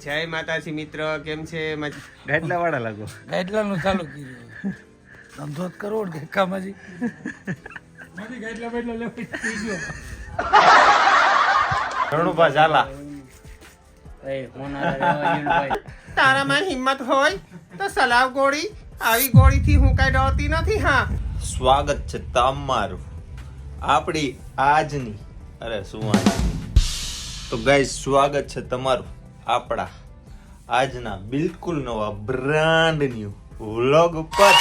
જય માતાજી મિત્ર, કેમ છે? ગાડલા વાળા લાગો. ગાડલાનું ચાલુ કર્યું ધંધો કરો ને કામાજી મારી ગાડલા બેટલા લેવી ગયો રણુભા ઝાલા. એ ફોન આવે તારામાં હિંમત હોય તો સલાવ ગોળી, આવી ગોળીથી હું કઈ ડરતી નથી. હા, સ્વાગત છે તમારું આપણી આજની તો ગાઈસ સ્વાગત છે તમારું આપણા આજના બિલકુલ નવા બ્રાન્ડ ન્યુ વ્લોગ ઉપર.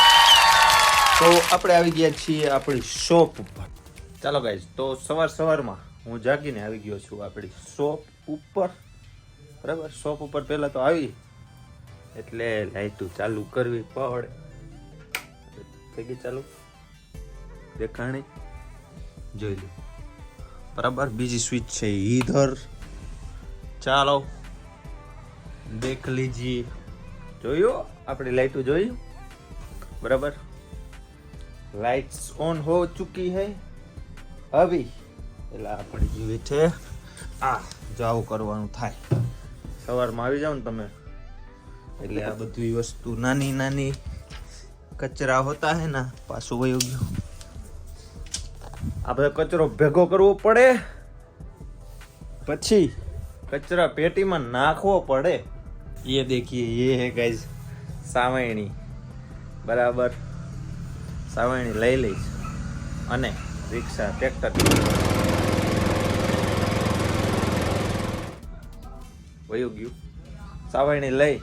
તો આપણે આવી ગયા છીએ આપણી શોપ ઉપર. ચાલો ગાઈસ, તો સવારમાં હું જાગીને આવી ગયો છું આપણી શોપ ઉપર. બરાબર, શોપ ઉપર પહેલા તો આવી એટલે લાઈટું ચાલુ કરવી પડે. થઈ ગઈ ચાલુ, દેખાણી જોઈ લો. બરાબર, બીજી સ્વિચ છે ઈધર. ચાલો દેખ લીજીએ. જોયું આપણી લાઈટું જોયું? બરાબર, લાઇટ્સ ઓન હો ચુકી હૈ અભી. એટલે આપણે જોઈએ છે આ જાવું કરવાનું થાય. સવારમાં આવી જાવ ને તમે એટલે આ બધી વસ્તુ નાની નાની કચરા હોતા હે ના પાછું વયો ગયો. આ બધો કચરો ભેગો કરવો પડે, પછી કચરા પેટીમાં નાખવો પડે. ये देखिए, ये है गाइस સાવયણી. બરાબર, સાવયણી લઈ લઈશ અને રિક્ષા ટ્રેક્ટર વયું ગયું. સાવયણી લઈ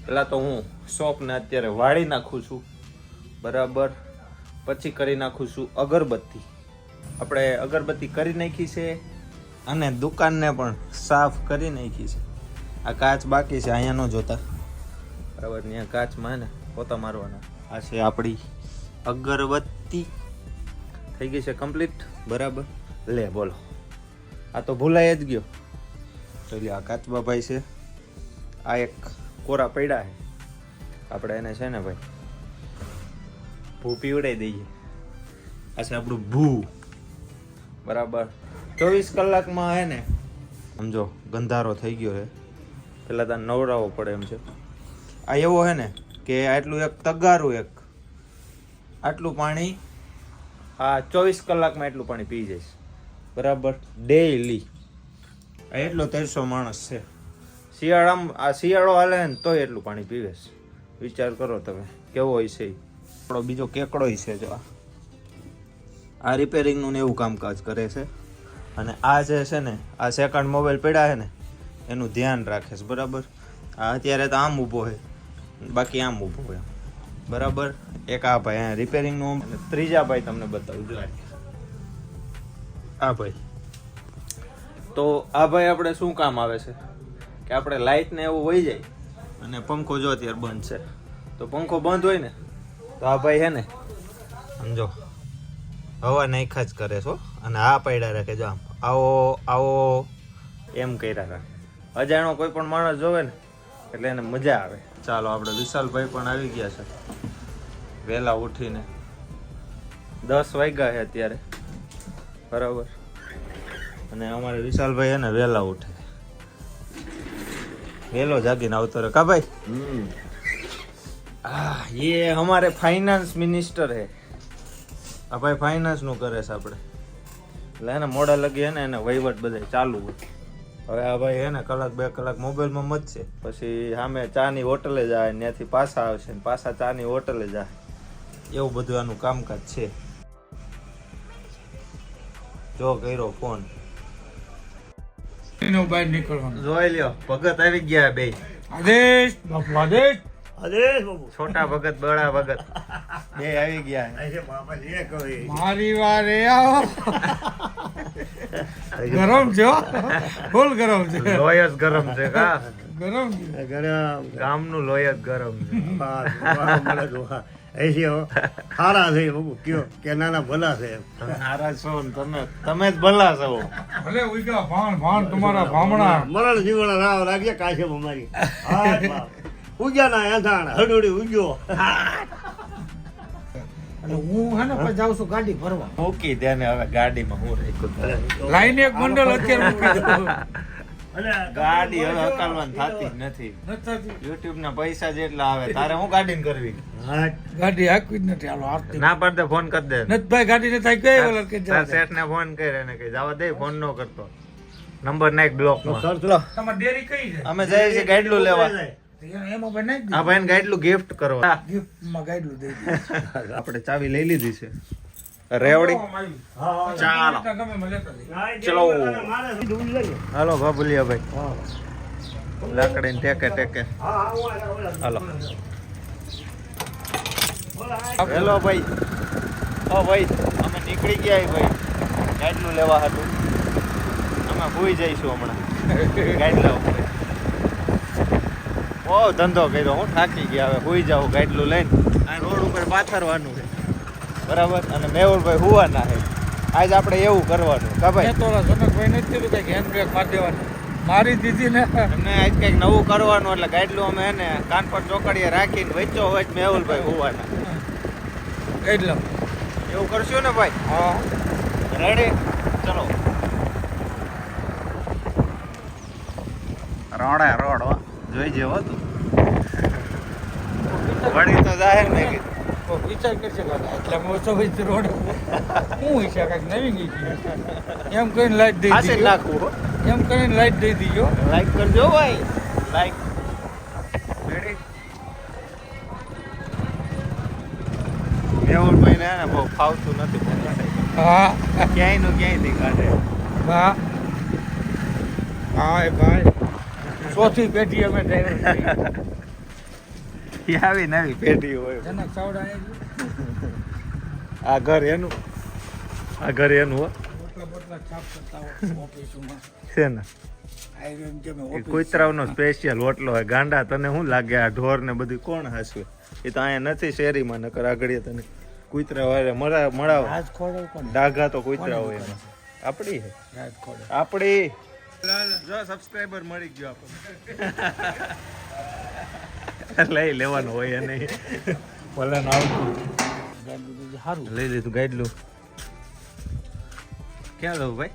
પેલા તો હું શોપને અત્યારે વાળી નાખું છું. બરાબર, પછી કરી નાખું છું અગરબત્તી. આપણે અગરબત્તી કરી નાખી છે અને દુકાનને પણ સાફ કરી નાખી છે. આ કાચ બાકી છે, અહીંયા ન જોતા. બરાબર, ત્યાં કાચમાં ને પોતા મારવાના. આ છે આપણી અગરબત્તી, થઈ ગઈ છે કમ્પ્લીટ. બરાબર, લે બોલો, આ તો ભૂલાઈ જ ગયો. તો આ કાચબા ભાઈ છે, આ એક કોરા પડ્યા છે. આપણે એને છે ને ભાઈ ભૂ પીવડાવી દઈએ. આ છે આપણું ભૂ. બરાબર, 24 કલાકમાં હે ને સમજો ગંધારો થઈ ગયો છે. પેલા તાર નવરાવો પડે એમ છે. આ એવો હે ને કે આટલું એક તગારું, એક આટલું પાણી આ 24 કલાકમાં એટલું પાણી પી જઈશ. બરાબર, ડેઈલી. આ એટલો 300 માણસ છે. આ શિયાળો હાલે ને તોય એટલું પાણી પીવેશ. વિચાર કરો તમે કેવો હોય છે. આપણો બીજો કેકડો છે. જો આ રિપેરિંગનું ને એવું કામકાજ કરે છે. અને આ જે છે ને આ સેકન્ડ મોબાઈલ પડ્યા છે ને એનું ધ્યાન રાખે છે. બરાબર, આ અત્યારે તો આમ ઊભો છે, બાકી આમ ઊભો હોય. બરાબર, એક આ ભાઈ રિપેરિંગનું. ત્રીજા ભાઈ તમને બતાવું જો આ ભાઈ. તો આ ભાઈ આપણે શું કામ આવે છે કે આપણે લાઇટ ને એવું વહી જાય અને પંખો જો અત્યારે બંધ છે, તો પંખો બંધ હોય ને તો આ ભાઈ હે ને સમજો હવા નાખા જ કરે છો અને આ પડ્યા રાખે. જો આમ આવો આવો એમ કર્યા રાખે. અજાણો કોઈ પણ માણસ જોવે ને એટલે એને મજા આવે. ચાલો, આપણે વિશાલભાઈ પણ આવી ગયા છે વહેલા ઉઠીને. 10 વાગ્યા છે અત્યારે. બરાબર, અને અમારે વિશાલભાઈ છે ને વહેલા ઉઠે, વહેલો જાગીને આવતો રહે. કા ભાઈ? ये हमारे फाइनेंस मिनिस्टर है. આ ભાઈ ફાઇનાન્સ નું કરે છે આપણે. એટલે એને મોડા લગી હે ને એને વહીવટ બધા ચાલુ હોય. હવે આ ભાઈ હે ને કલાક 2 કલાક મોબાઈલમાં મચશે, પછી સામે ચાની હોટલે જાય, ત્યાંથી પાછા આવશે ને પાછા ચાની હોટલે જાય. એવું બધું આનું કામકાજ છે. જો કર્યો ફોન, બહાર નીકળવાનું જોઈ લ્યો. ભગત આવી ગયા બે. આદેશ બાપુ, આદેશ. છોટા ભગત, બડા ભગત બે આવી ગયા. મારી વારે આવો. ગરમ છે, ફૂલ ગરમ છે. લોહી જ ગરમ છે. કા ગરમ ગામનું લોહી જ ગરમ છે. હારા છે બાબુ, કયો કે નાના ભલા છે. હારા છો ને તમે જ ભલા છો. ભલે ઉગ્યા ભાણ તમારા ભામણા મરણ જીવન રાવ લાગ્યા કાશે અમારી. ઉગ્યા ના એંધાણ હડોડી ઉગ્યો. હું હે ને પછી જાઉં છું ગાડી ભરવા. મૂકી દે ને હવે ગાડીમાં હું રાખ્યું. લાઈને એક બંડલ અત્યારે મૂકી દઉં. ગાડી હવે હકાલવાની થતી જ નથી. નથી YouTube ના પૈસા જેટલા આવે તારે હું ગાડીને કરવી? ગાડી હાંકવી જ નથી. હાલો આરતી ના પડતે ફોન કરી દે. નથી ભાઈ ગાડી ને થાય કઈ ઓલા કે તાર શેઠ ને ફોન કરે ને કે જવા દે, ફોન નો કરતો. નંબર નાખ બ્લોક માં. ચલો તમારી ડેરી કઈ છે? અમે જઈએ છીએ ગાઈડલું લેવા. એમાં ભાઈ નાખી આ ભાઈને ગાઈડલું ગિફ્ટ કરવા. ગિફ્ટ માં ગાઈડલું દઈ દે. આપણે ચાવી લઈ લીધી છે. રેવડી ચાલો ગમે મને લેતા જઈએ. ચલો હાલો બાબુલિયા ભાઈ, લાકડીને ટેકે ટેકે હાલો. હેલો ભાઈ, ઓ ભાઈ અમે નીકળી ગયા ભાઈ ગાઈડલું લેવા હતું. અમે ભૂઈ જઈશું હમણાં ગાઈડલા ઉપર. બહુ ધંધો કર્યો, હું થાકી ગયા, હવે ભૂઈ જાઉં ગાઈડલું લઈને. આ રોડ ઉપર પાથરવાનું છે બરાબર, અને મેહુલભાઈ હુવાના છે. આજ આપણે એવું કરવાનું કા ભાઈ? મેં તો ઓલા જનકભાઈ ને જ કીધું કે હેન્ડ બ્રેક મારી દેવાની, મારી દીધી ને. એમને આજ કંઈક નવું કરવાનું એટલે ગાઈડલું અમે એને કાન પર ચોકડીએ રાખીને વચ્ચો વચ મેહુલભાઈ હુવાના. ગાઈડલા એવું કરશું ને ભાઈ? હા રેડી? ચલો રોડે રોડ જોઈ જેવો તું વળી તો જાહેર ને કીધું. વિચાર કરશે એટલે મોસો ભાઈ રોડ હું ઈચ્છા કાંઈક નવી ગઈ છે એમ કહીને લાઈટ દઈ હાશે દીધો. નાખવું હો. એમ કરીને લાઈટ દઈ દીધો. લાઈક કરજો ભાઈ, લાઈક. રેડી? મેહુલભાઈ ને બહુ ફાવતું નથી મોટરસાઇકલ. હા ક્યાંય નું ક્યાંયથી કાઢે. હા હા ભાઈ ચોથી પેઢી અમે ડ્રાઈવર એ આવી નવી પેઢી હોય. જનક ચાવડા આ ઘર એનું, આ ઘર એનું હો. બોટલા બોટલા છાપ કરતા હોય ઓફિસમાં. છે ને આયરન કે મેં એ ઓફિસ કુતરાવનો સ્પેશિયલ હોટલો હોય. ગાંડા તને શું લાગે આ ઢોર ને બધું કોણ હસવે? એ તો અહીંયા નથી શેરીમાં, નકર આગળ તને કુતરા વાળે મળાવે. રાજ ખોડલ કોણ? ડાઘા તો કુતરા હોય એમાં. આપડી હે રાજ ખોડલ. આપડી. જો સબસ્ક્રાઇબર મળી ગયો આપણને. લઈ લેવાનું હોય નહીં. ભલે ના આવતું. સારું લઈ લીધું ગાઈડલું. ક્યાં જવું ભાઈ?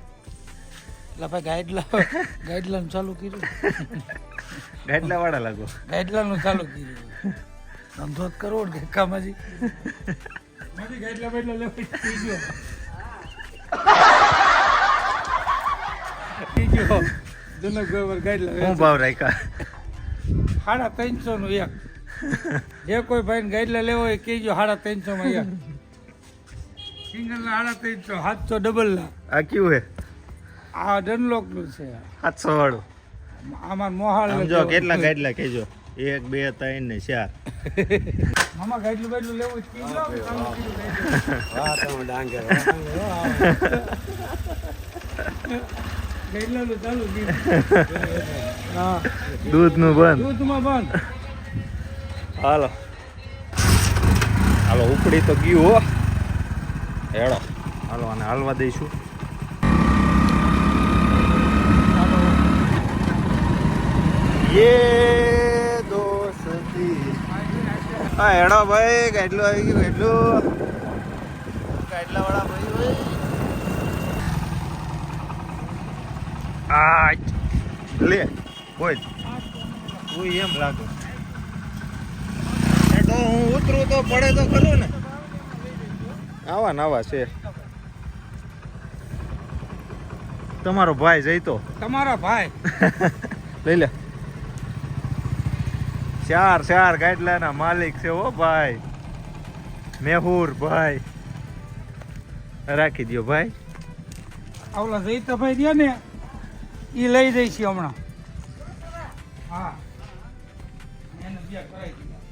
એટલે ભાઈ ગાઈડલાઈન ચાલુ કર્યું. ગાઈડલા વાળા લાગો. ગાઈડલાઈન ચાલુ કર્યું. ધંધો જ કરવો ને કામાજી. મારી ગાઈડલા બેડલા લેવા ગયો. જનક ગોબર ગાઈડલા શું ભાવ રાખ્યા? 350 નું એક. જે કોઈ ભાઈ ગાઈડલા લેવો હોય કહેજો 350 માં એક. સિંગલ ના 350, 700 ડબલ ના. આ કયું હે? આ ડનલોક નું છે. 700 વાળું. આમાં મોહાળ સમજો કેટલા ગાઈડલા કહેજો? 1 2 3 ને 4. મામા ગાઈડલું બાઈડલું લેવું છે કીધું. વાહ તમે ડાંગે ગાઈડલાનું ચાલુ કીધું. હા દૂધનું બંધ. દૂધમાં બંધ. હાલો હાલો, ઉપડી તો ગયું હો. હેડો હાલો, અને હાલવા દઈશું. યે દોસ્તી. હા હેડો ભાઈ, ગાઈડલું આવી ગયું. ગાઈડલું ગાઈડલા વાળા ભાઈ હોય. આ લે કોઈ કોઈ એમ લાગે. તો હું ઉતરું તો પડે તો ખરું ને. આવા નવા છે તમારો ભાઈ જઈતો. તમારા ભાઈ લઈ લે. 4 ગાઈડલાના માલિક છે હો ભાઈ. મેહુર ભાઈ રાખી દ્યો ભાઈ. આવલા જઈતા ભાઈ રહ્યા ને ઈ લઈ જઈ છે હમણાં. હા એને બે કરાઈ દીધા.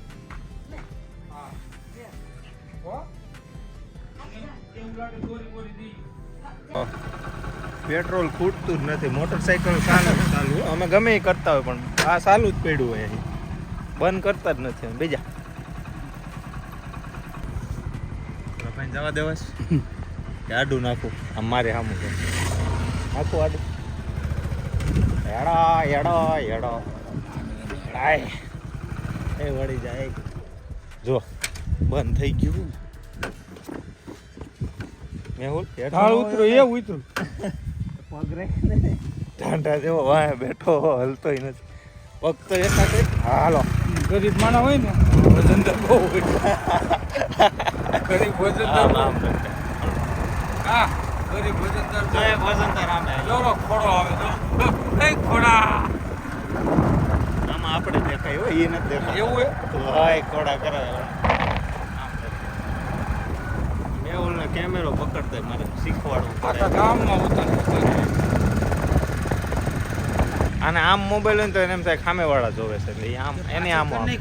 હા હો એવું લાગે દોરી બોરી દી. પેટ્રોલ ખૂટતું જ નથી. મોટરસાઇકલ ચાલુ. અમે ગમે એ કરતા હોય પણ આ ચાલુ જ પડ્યું હોય. અહીં બંધ કરતા જ નથી. બીજા ભાઈ જવા દેવાસ કે આડું નાખું? આમ મારે સામું નાખું આડું. એડો આય એ વળી જાય. જો બંધ થઈ ગયું. મેહુલ ઢાળ ઉતરો એ ઉતરું. પગ રાખીને ઢાંઢા જેવો વાંહે બેઠો હલતોય નથી. પગ તો એકાદ હાલો. ગરીબ માણસ હોય ને વજન તો બહુ હોય. ગરીબ વજનદાર આમ કરતા. હા ગરીબ વજનદાર તો એક વજનદાર આમે. જોરો ખોડો આવે તો એ ખોડા આમાં આપણે દેખાય હોય એ નથી દેખાય. એવું હોય તો હાય ખોડા કરે. મેં કેમેરો પકડતો મારે શીખવાડવું આખા પડે. ગામમાં ઉતારે અને આમ મોબાઈલ હોય ને તો એને એમ થાય ખામેવાળા જોવે છે એટલે ઈ આમ એને આમ આમ. ક્યાં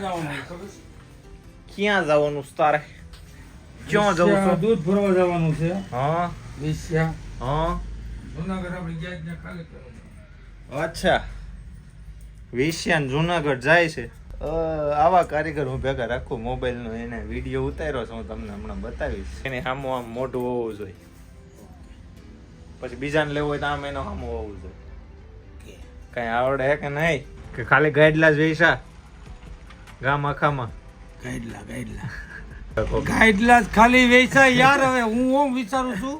જવાનું ખબર છે? ક્યાં જવાનું છે તારે? ક્યાં જવું વિસ્યા છે? દૂધ ભરવા જવાનું છે હા વિસ્યા હા જુનાગઢ આપણે ગયા જ ત્યાં ખાલી કરવાનું. અચ્છા વિશ્યાન જુનાગઢ જાય છે. આવા કારીગર હું ભેગા રાખું મોબાઈલનો એને વિડીયો ઉતાર્યો છે હું તમને હમણાં બતાવીશ. એને સામું આમ મોઢું હોવું જોઈએ. પછી બીજાને લેવું હોય તો આમ એનો સામું હોવું જોઈએ. કઈ આવડે હે કે નહીં કે ખાલી ગાઈડલા જ વેચા ગામ આખામાં? ગાઈડલા ખાલી વેચાય યાર. હવે હું ઓમ વિચારું છું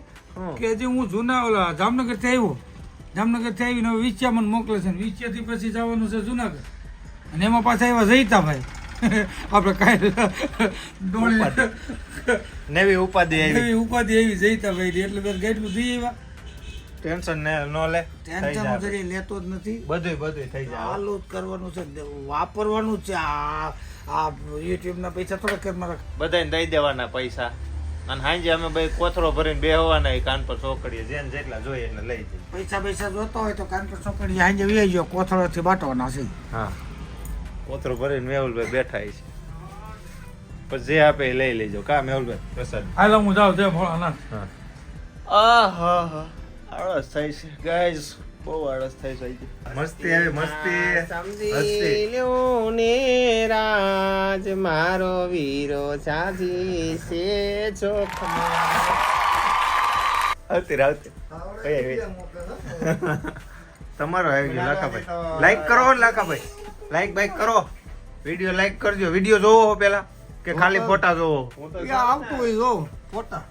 કે હજી હું જુના ઓલા જામનગર થી આવ્યો. જામનગર થી આવીને હવે વિછિયા મને મોકલે છે. વિછિયા થી પછી જવાનું છે જુનાગઢ. અને એમાં પાછા આવ્યા જઈતાભાઈ આપણે કાંઈ નવી ઉપાધિ આવી. એવી ઉપાધિ એવી જઈતાભાઈ એટલે બેન ગાઈડલું જઈ આવ્યા. ટેન્શન ન લે. ટેન્શન જરી લેતો જ નથી. બધું થઈ જાય. ચાલુ જ કરવાનું છે, વાપરવાનું જ છે. આ યુટ્યુબ ના પૈસા થોડા કે મારા બધાને દઈ દેવાના પૈસા અને હાંજે અમે ભાઈ કોથળો ભરીને બેહવાના એ કાન પર ચોકડીએ જેને જેટલા જોઈએ એને લઈ જઈએ. પૈસા જોતા હોય તો કાન પર ચોકડી હાંજે વી ગયો કોથળાથી બાટવાના છે. હા કોથળો ભરીને મેહુલભાઈ બેઠા છે પછી જે આપે એ લઈ લેજો. કા મેહુલભાઈ પ્રસાદ? હાલો હું જાઉં દે ભોળાનાથ. આહા આળસ થાય છે ગાઈઝ, બહુ આળસ થાય છે. મસ્તી આવી મસ્તી. સમજી લ્યો ને રાજ મારો વીરો સાજી છે આવતી આવતી તમારો આવી ગયો લાખાભાઈ. લાઈક કરો લાખાભાઈ, લાઈક બાઈક કરો. વિડીયો લાઈક કરજો. વિડીયો જોવો પેલા કે ખાલી ફોટા જોવો? આવતું હોય જો ફોટા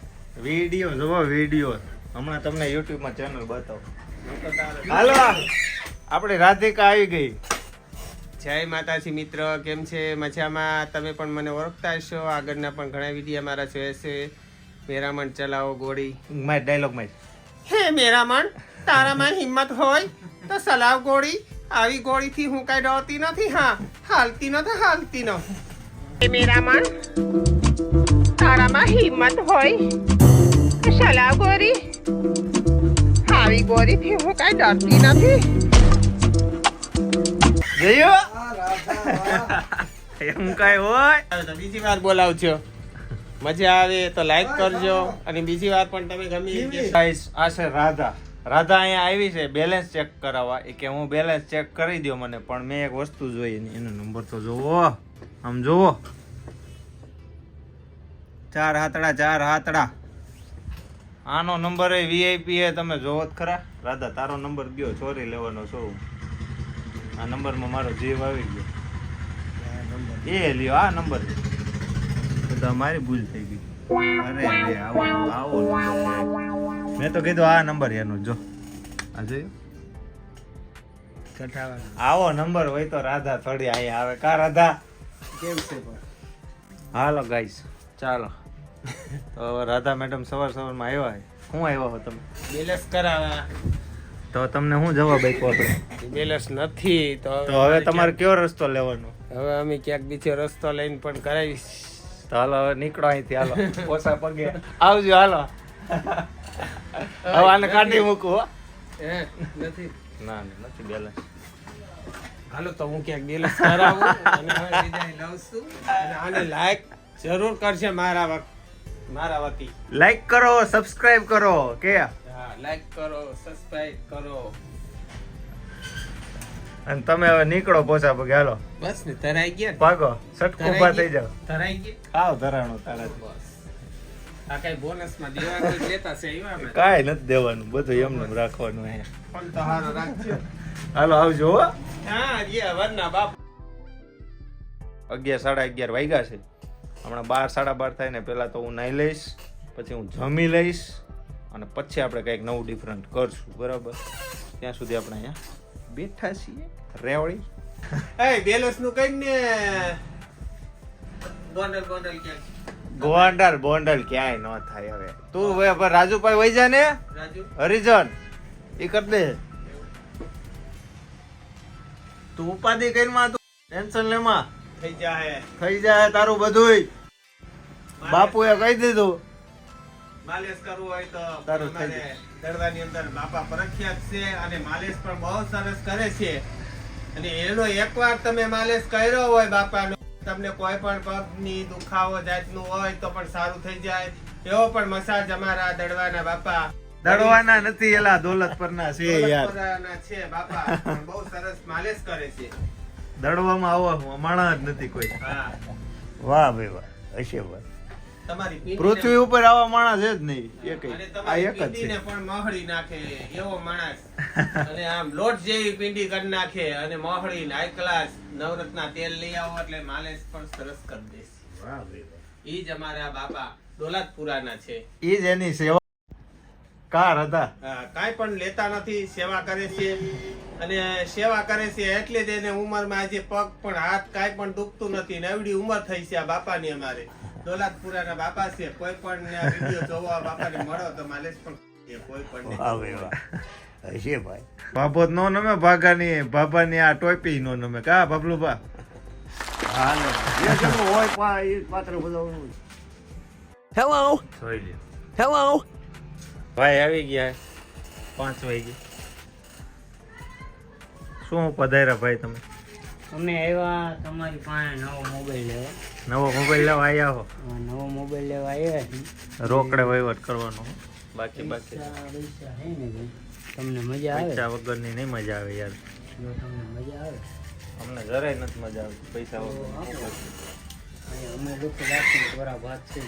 વિડીયો જોવો વિડીયો. હમણાં તમને યુટ્યુબ માં ચેનલ બતાવો. હાલો આપણે રાધિકા આવી ગઈ. જય માતાજી મિત્ર, કેમ છે? મજામાં? તમે પણ મને ઓળખતા હશો, આગળના પણ ઘણા વિડીયો મારા જોયા છે. મેરામણ ચલાવો ગોળી. My dialogue my. હે મેરામણ, તારામાં હિંમત હોય તો સલાવ ગોળી. આવી ગોળીથી હું કઈ ડરતી નથી. હા, હાલતી નથી, હાલતી ન. હે મેરામણ, તારામાં હિંમત હોય તો સલાવ ગોળી. આવી ગોળીથી હું કઈ ડરતી નથી. જયો એમ કઈ હોય તો બીજી વાર બોલાવજો. મજા આવે તો લાઈક કરજો અને બીજી વાર પણ તમે ગમે એ ગાઈસ આ છે રાધા. રાધા અહીંયા આવી છે બેલેન્સ ચેક કરાવવા. એ કે હું બેલેન્સ ચેક કરી દો મને, પણ મેં એક વસ્તુ જોઈ એનો નંબર તો જોવો. આમ જોવો 4 હાથડા 4 હાથડા. આનો નંબર એ વીઆઈપી એ તમે જોવો જ ખરા. રાધા તારો નંબર ગયો, ચોરી લેવાનો છો. આ નંબરમાં મારો જીવ આવી ગયો. એ લ્યો આ નંબર. તો મારી ભૂલ થઈ ગઈ. અરે અરે આવો આવો નંબર. મેં તો કીધું આ નંબર એનો જો. આ જોયું? આવો નંબર હોય તો રાધા થોડી અહીંયા આવે. કા રાધા કેમ છે? હાલો ગાઈસ ચાલો. તો હવે રાધા મેડમ સવારમાં આવ્યા છે. શું આવ્યા હો તમે? બેલેન્સ કરાવવા. તો તમને શું જવાબ આપ્યો આપણે? બેલેન્સ નથી તો હવે તમારે કયો રસ્તો લેવાનો? હવે અમે ક્યાંક બીજો રસ્તો લઈને પણ કરાવીશ. તો હાલો હવે નીકળો અહીંથી. હાલો ઓછા પગે આવજો. હાલો હવે આને કાઢી મૂકું હો. નથી. ના નથી બેલેન્સ. હાલો તો હું ક્યાંક બેલેન્સ કરાવું અને હવે વિદાય લઉં છું. અને આને લાઈક જરૂર કરશે મારા વતી. લાઈક કરો, સબસ્ક્રાઇબ કરો કે હા, લાઈક કરો, સબસ્ક્રાઇબ કરો. અને તમે હવે નીકળો પોચા પગે. હાલો બસ ને તરાઈ ગયા ને? ભાગો સટકું ઉભા થઈ જાવ. તરાઈ ગયા. આવ ધરાણો તારાથી. બસ આ કઈ બોનસ માં દેવાનું લેતા છે એવા અમે. કાંઈ નથી દેવાનું, બધું એમને રાખવાનું અહીંયા. પણ તો હારો રાખજો. હાલો આવજો હો. હા જી વરના બાપ. 11 સાડા 11 વાગ્યા છે. હમણાં 12 સાડા 12 થાય ને પેલા તો હું નાઈ લઈશ, પછી હું જમી લઈશ, અને પછી આપણે કંઈક નવું ડિફરન્ટ કરશું, બરાબર? ત્યાં સુધી આપણે અહીંયા બેઠા છીએ રેવડી. એ બેલસ નું કઈ ને ગોંડલ ગોંડલ ક્યાં ગોંડલ બોંડલ ક્યાંય ન થાય હવે. તું હવે રાજુભાઈ વઈ જા ને, રાજુ હરિજન એ કર દે. તું ઉપાધિ કરીમાં, તું ટેન્શન લેમાં, થઈ જાય થઈ જાય તારું બધુંય. બાપુએ કહી દીધું માલિશ કરવું હોય તો તારું થઈ અમારે દડવાની અંદર બાપા પ્રખ્યાત છે અને માલિશ પણ બહુ સરસ કરે છે. અને એનો એકવાર તમે માલિશ કર્યો હોય બાપાનો, તમને કોઈ પણ પગની દુખાવો જાતનું હોય તો પણ સારું થઈ જાય. એવો પણ મસાજ અમારા દડવાના બાપા દડવાના નથી, એલા દોલતપરના છે યાર. દોલતપુરાના છે બાપા, પણ બહુ સરસ માલિશ કરે છે. દડવામાં આવો માણસ જ નથી કોઈ. હા, વાહ ભાઈ વાહ, હશે ભાઈ. તમારી પીંડીને- પૃથ્વી ઉપર આવા માણસ છે જ નહીં એકય. અને આ તમારી એક જ પીંડીને છે. પણ મોહળી નાખે એવો માણસ. અને આમ લોટ જેવી પીંડી કરી નાખે અને મોહળી હાઈ ક્લાસ નવરત્ના તેલ લઈ આવો એટલે માલિશ પણ સરસ કરી દેશે. વાહ ભાઈ વાહ. ઈ જ અમારા બાપા દોલતપુરાના છે. ઈ જ એની સેવા કાર હતા. કાંઈ પણ લેતા નથી, સેવા કરે છે. અને સેવા કરે છે એટલે જ એને ઉંમરમાં આજે પગ પણ હાથ કાંઈ પણ દુખતું નથી. નવડી ઉંમર થઈ છે આ બાપાની. અમારે દોલતપુરાના બાપા છે. કોઈ પણ વિડીયો જોવા બાપાને મળો તો માલિશ પણ એ કોઈ પણ વાહ ભાઈ વાહ, હશે ભાઈ. બાપોત નો નમે ભાગાની બાબાની આ ટોપી નો નમે કા બાબલુબા. હા ને, જે જેનું હોય એ પાત્ર બધાનું. જોઈ લ્યો. ભાઈ આવી ગયા 5 વાગે. શું પધાર્યા ભાઈ તમે? અમે આવ્યા તમારી પાસે નવો મોબાઈલ લેવા. નવો મોબાઈલ લેવા આવ્યા હો? નવો મોબાઈલ લેવા આવ્યા છીએ. રોકડે વહીવટ કરવાનો હો. બાકી પૈસા હે ને ભાઈ, તમને મજા આવે? પૈસા વગરની નહીં મજા આવે યાર. જો તમને મજા આવે અમને જરાય નથી મજા આવતી પૈસા વગર. અહીંયા અમે લોકો રાખીને કોરા ભાત છે.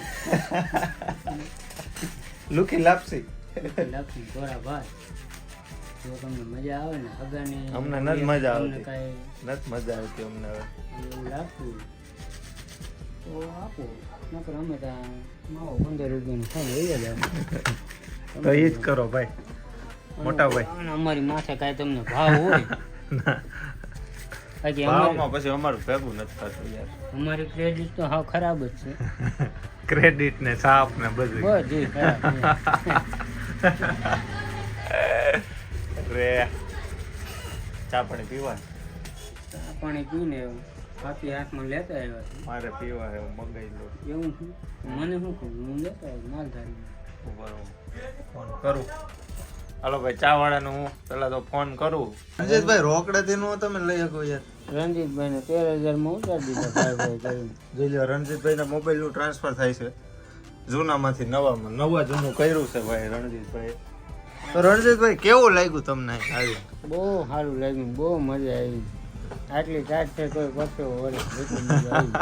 લુકી લાપસી. લાપસી કોરા ભાત. જો તમને મજા આવે ને હગાની અમને નથી મજા તમને આવતી. કાંઈ નથી મજા આવતી અમને હવે. એવું લાગતું તો આપો, નકર અમે ત્યાં માવો 15 રૂપિયાનું ખાઈ લઈ જાય. તો ઈ જ કરો ભાઈ, મોટા ભાઈ. અને અમારી માથે કાંઈ તમને ભાવ હોય બાકી ભાવમાં પછી અમારું ભેગું નથી થતું યાર. અમારી ક્રેડિટ તો હાવ ખરાબ જ છે. ક્રેડિટ ને સાપ ને બધું. બધું ખરાબ છે. રે ચા પાણી પીવા? ચા પાણી પીને કાપી હાથમાં લેતા આવ્યા છે. મારે પીવા હે, હું મંગાઈ લઉં. એવું શું? મને શું કહું, હું લેતા આવ્યો માલધારી. ફોન કરું. હાલો ભાઈ, ચા વાળાને હું પેલા તો ફોન કરું. રંજીતભાઈ રોકડેથી નો તમે લઈ શકો યાર. રણજીતભાઈ ને 13,000 માં ઉતારી દીધા ભાઈ કરીને. જોઈ લો, રણજીતભાઈ ના મોબાઈલ નું ટ્રાન્સફર થાય છે જૂનામાંથી નવામાં. નવા જૂનું કર્યું છે ભાઈ રણજીતભાઈ. તો રણજીતભાઈ કેવું લાગ્યું તમને આવી? બહુ સારું લાગ્યું, બહુ મજા આવી. આટલી ચાટ છે કોઈ કરતો વર્ષ જેટલી મજા આવી.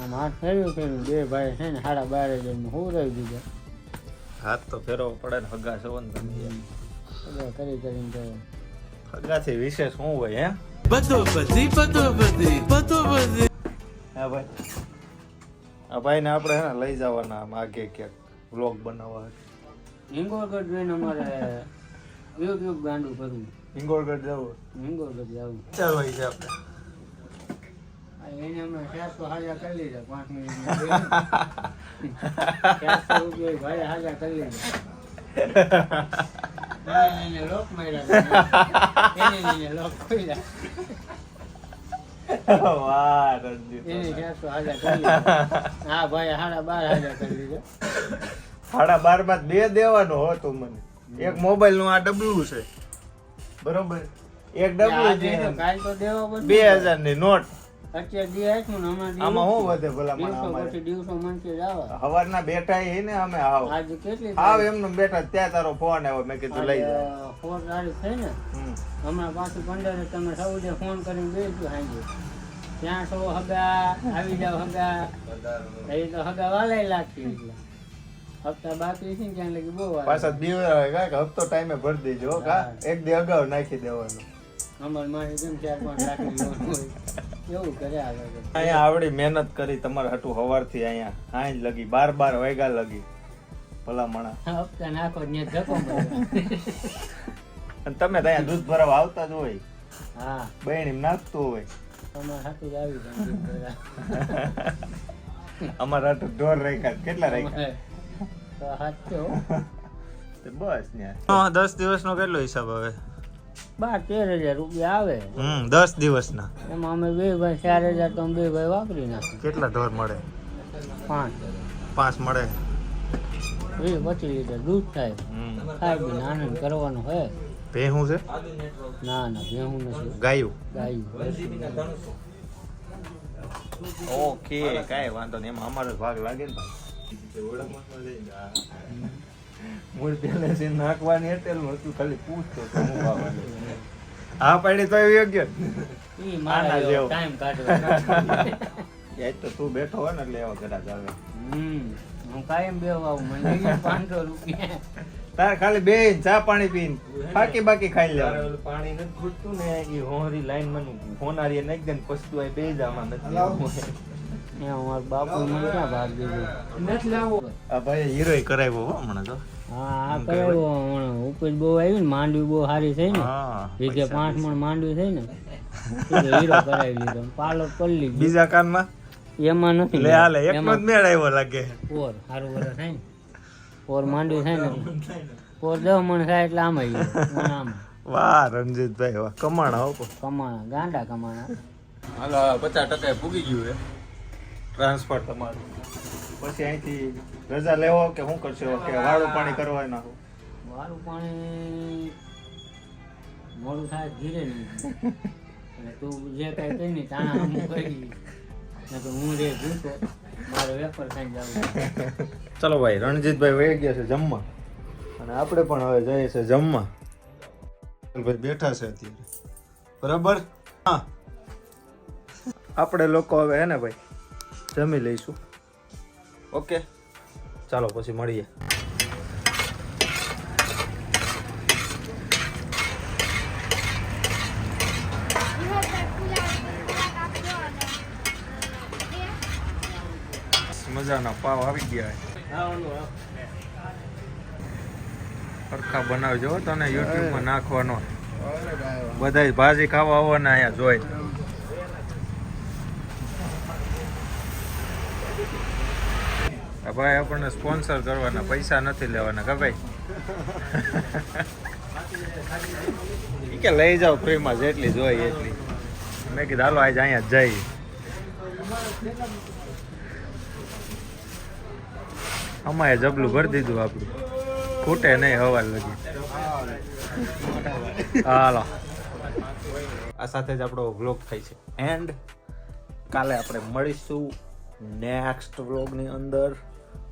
આમ હાથ ફેરવ્યું બે ભાઈ છે ને 12,500 માં હું રહી દીધા. હાથ તો ફેરવો પડે ને, હગા છો ને તમે યાર. બધા કરીને તો હગાથી વિશેષ શું હોય હે? હા ભાઈ, આ ભાઈ ને આપણે હે ને લઈ જવાના આમ આગે ક્યાંક વ્લોગ બનાવવા. હિંગોળગઢ જઈને અમારે યુટ્યુબ ગાંડું કરવું. હિંગોળગઢ જવું? હિંગોળગઢ જવું. ચાલો છે આપણે. એને અમે 400 હાજા કરી લીધા 5 મિનિટમાં. 400 રૂપિયા ભાઈ હાજા કરી લીધા. એને લોક માર્યા. એને લોક ખોલ્યા. વાહ રણજીત. એને 400 હાજા કરી લીધા. હા ભાઈ 12,500 કરી લીધા. 12.5 માં 2 દેવાનો હતો મને. એક મોબાઈલ નું આ ડબલું છે બરોબર, એક ડબલું આજે તો કાલ તો દેવા બધું 2000 ની નોટ. અત્યારે દી આપ્યું ને હમણાં આમાં શું વધે ભલા મને? દિવસો અમારે પછી દિવસો મનથી જ આવે. હવારના બેઠા હી ને અમે આવ આજે કેટલી આવ એમનું બેઠા ત્યાં તારો ફોન આવ્યો, મેં કીધું લઈ જાઓ. 4 તારીખ થઈ ને હમણાં પાછું 15 તમે સૌદે ફોન કરીને બેસ્યું સાંજે ત્યાં સૌ હગા આવી જાવ હગા એ તો હગા વાલાય લાગતી એટલે હપ્તા બાકી છે ને ત્યાં લગી બહુ વાર પાછા દિવસ કાંઈક હપ્તો ટાઈમે ભરી દેજો હો, કા એક દી અગાઉ નાખી દેવાનું. અમારે મારે જેમ 4-5 લાખ એવું કરે આગળ અહીંયા આવડી મહેનત કરી તમારે હાટું હવારથી અહીંયા હાંજ લગી 12 વાગ્યા લગી ભલામણા. હપ્તા નાખો ને ધક્કો માર્યો. અને તમે ત્યાં દૂધ ભરાવા આવતા જ હોય, હા બહેણી નાખતું હોય. તમારે હાથું જ આવી જાય. અમારા તો ઢોર રાખ્યા, કેટલા રાખ્યા? તો હાથો તો બસ ત્યાં 10 દિવસનો કેટલો હિસાબ આવે? 12-13 હજાર રૂપિયા આવે. 10 દિવસના એમાં અમે બે ભાઈ 4,000 તો અમે બે ભાઈ વાપરી નાખીએ. કેટલા ઢોર મળે? 5 મળે. 20-25 લીટર દૂધ થાય. ખાઈ પીને આનંદ કરવાનો હોય. ભેહું છે? ના ભેહું નથી, ગાયું. ગાયું. ઓકે, કાંઈ વાંધો નહીં, એમાં અમારો ભાગ લાગે ને ભાઈ. મૂળ પેલે છે નાખવાની એટલું હતું, ખાલી પૂછતો તો હું વાવવાનું. હા પાડી તો એવી યોગ્ય ઈ મારા આના જેવો જેવો. ટાઈમ કાઢવાનો. યાદ તો તું બેઠો હોય ને એટલે એવા ઘરા જ આવે. હું કાયમ બેહવા આવું, મને લઈ જાય 500 રૂપિયા. તાર ખાલી બે ચા પાણી પીને બાકી ખાઈ લેવાનું. પાણી નથી ખૂટતું ને એ હોરી લાઈન મને હોનારી નાખી દે ને પછી તું બે જ આમાં નથી. એ અમારા બાપુ મને ક્યાં ભાગ દીધો નથી લાવો. આ ભાઈ હીરો કરાવ્યો હો હમણાં તો. હા આ કરાવ્યો હમણાં. ઉપજ બહુ આવી ને, માંડવી બહુ સારી થઈ ને, હા, વીઘે 5 મણ માંડવી થઈ ને, એટલે હીરો કરાવી લીધો. પાલો કરી લીધો. બીજા કાનમાં એમાં નથી લે હાલે એકનો જ મેળ આવ્યો લાગે. પોર સારું વરસ થાય ને, પોર માંડવી થાય ને, પોર 10 મણ થાય એટલે આમ આવી ગયો. આમ વાહ રણજીતભાઈ વાહ, કમાણા હો. કમાણા, ગાંડા કમાણા. હાલો 50% પૂગી ગયું છે ટ્રાન્સફર તમારું. પછી અહીંથી રજા લેવો કે શું કરશો, કે વાળું પાણી કરવા નાખો? વાળું પાણી મોડું થાય ધીરે નહીં. એટલે તું જે કાંઈ કહી ને તાણા આમ કરી, ને તો હું રે જૂતો મારો વેપાર થઈને જાઉં. ચલો ભાઈ, રણજીતભાઈ વહી ગયા છે જમવા અને આપણે પણ હવે જઈએ છે જમવા. ભાઈ બેઠા છે અત્યારે, બરાબર. હા, આપણે લોકો હવે હે ને ભાઈ જમી લઈશું. ઓકે, ચાલો પછી મળીએ. મજાના પાવ આવી ગયા. સરખા બનાવજો તને YouTube માં નાખવાનો. બધાય ભાજી ખાવા આવવાના અહીંયા જોઈ. આ ભાઈ આપણને સ્પોન્સર કરવાના, પૈસા નથી લેવાના કે ભાઈ. ઈ કે લઈ જાઓ ફ્રીમાં, જેટલી જોઈએ એટલી. મેં કીધું હાલો આજે અહીંયા જ જઈએ. અમારે જબલું ભરી દીધું આપણું, ખૂટે નહીં હવા લગી. હાલો, આ સાથે જ આપણો વ્લોગ થાય છે એન્ડ. કાલે આપણે મળીશું નેક્સ્ટ વ્લોગની અંદર.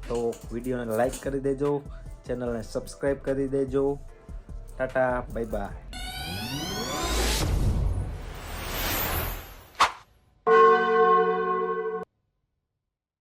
તો વિડીયોને લાઈક કરી દેજો, ચેનલને સબસ્ક્રાઈબ કરી દેજો. Tata, bye bye.